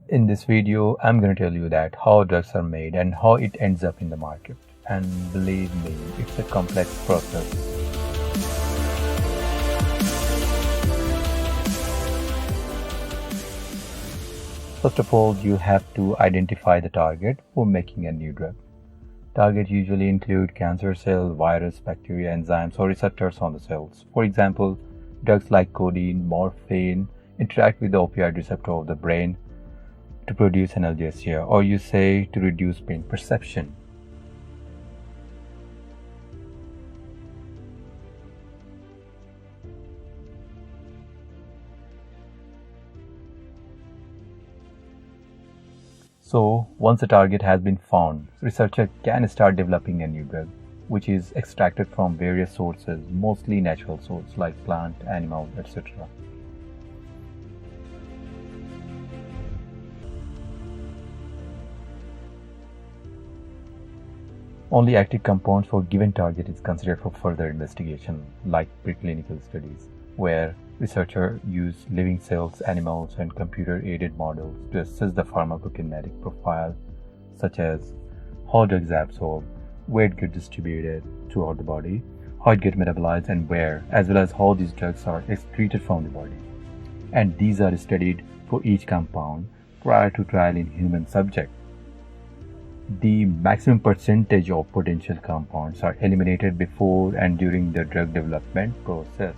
In this video, I'm going to tell you that how drugs are made and how it ends up in the market. And believe me, it's a complex process. First of all, you have to identify the target for making a new drug. Targets usually include cancer cells, virus, bacteria, enzymes, or receptors on the cells. For example, drugs like codeine, morphine interact with the opioid receptor of the brain to produce analgesia, or you say to reduce pain perception. So, once a target has been found, researchers can start developing a new drug, which is extracted from various sources, mostly natural sources like plant, animal, etc. Only active compounds for given target is considered for further investigation, like preclinical studies, where researchers use living cells, animals, and computer-aided models to assess the pharmacokinetic profile, such as how drugs absorb, where it gets distributed throughout the body, how it gets metabolized, and where, as well as how these drugs are excreted from the body. And these are studied for each compound prior to trial in human subjects. The maximum percentage of potential compounds are eliminated before and during the drug development process.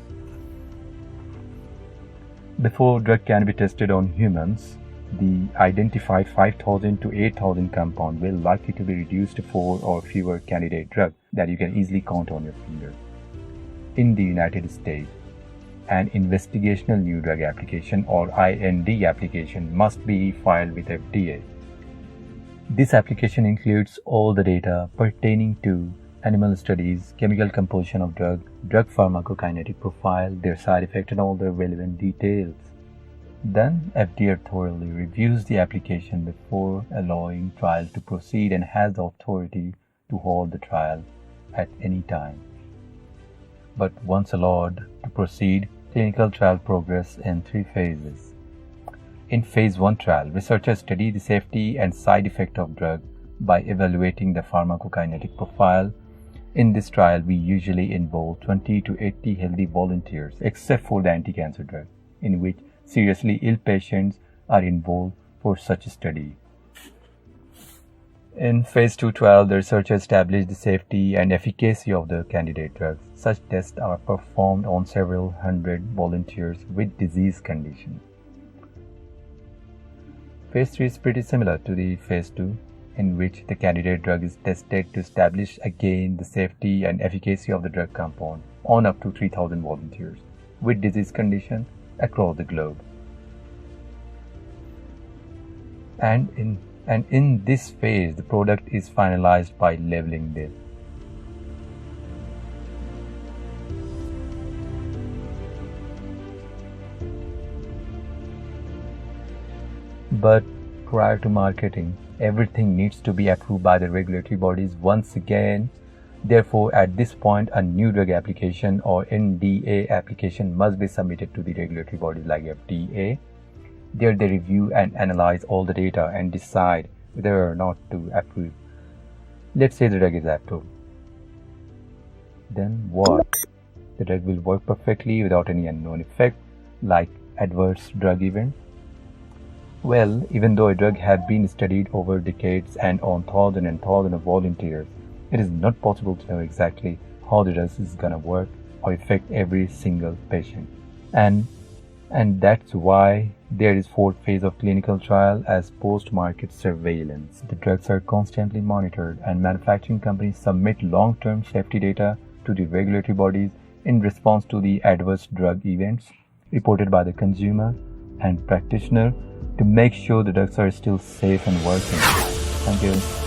Before drug can be tested on humans, the identified 5,000 to 8,000 compound will likely to be reduced to 4 or fewer candidate drugs that you can easily count on your finger. In the United States, an investigational new drug application or IND application must be filed with FDA. This application includes all the data pertaining to animal studies, chemical composition of drug pharmacokinetic profile, their side effect, and all the relevant details. Then FDA thoroughly reviews the application before allowing trial to proceed and has the authority to hold the trial at any time. But once allowed to proceed, clinical trial progress in 3 phases. In phase 1 trial, researchers study the safety and side effect of drug by evaluating the pharmacokinetic profile. In this trial, we usually involve 20 to 80 healthy volunteers, except for the anti-cancer drug, in which seriously ill patients are involved for such a study. In phase 2 trial, the researchers establish the safety and efficacy of the candidate drugs. Such tests are performed on several hundred volunteers with disease conditions. Phase 3 is pretty similar to the phase 2, in which the candidate drug is tested to establish again the safety and efficacy of the drug compound on up to 3,000 volunteers with disease conditions across the globe. And in this phase, the product is finalized by labeling this. But prior to marketing, everything needs to be approved by the regulatory bodies once again. Therefore, at this point, a new drug application or NDA application must be submitted to the regulatory bodies like FDA. There they review and analyze all the data and decide whether or not to approve. Let's say the drug is approved. Then what? The drug will work perfectly without any unknown effect like adverse drug events. Well, even though a drug has been studied over decades and on thousands and thousands of volunteers, it is not possible to know exactly how the drug is going to work or affect every single patient. And that's why there is 4th phase of clinical trial as post-market surveillance. The drugs are constantly monitored and manufacturing companies submit long-term safety data to the regulatory bodies in response to the adverse drug events reported by the consumer and practitioner to make sure the drugs are still safe and working. Thank you.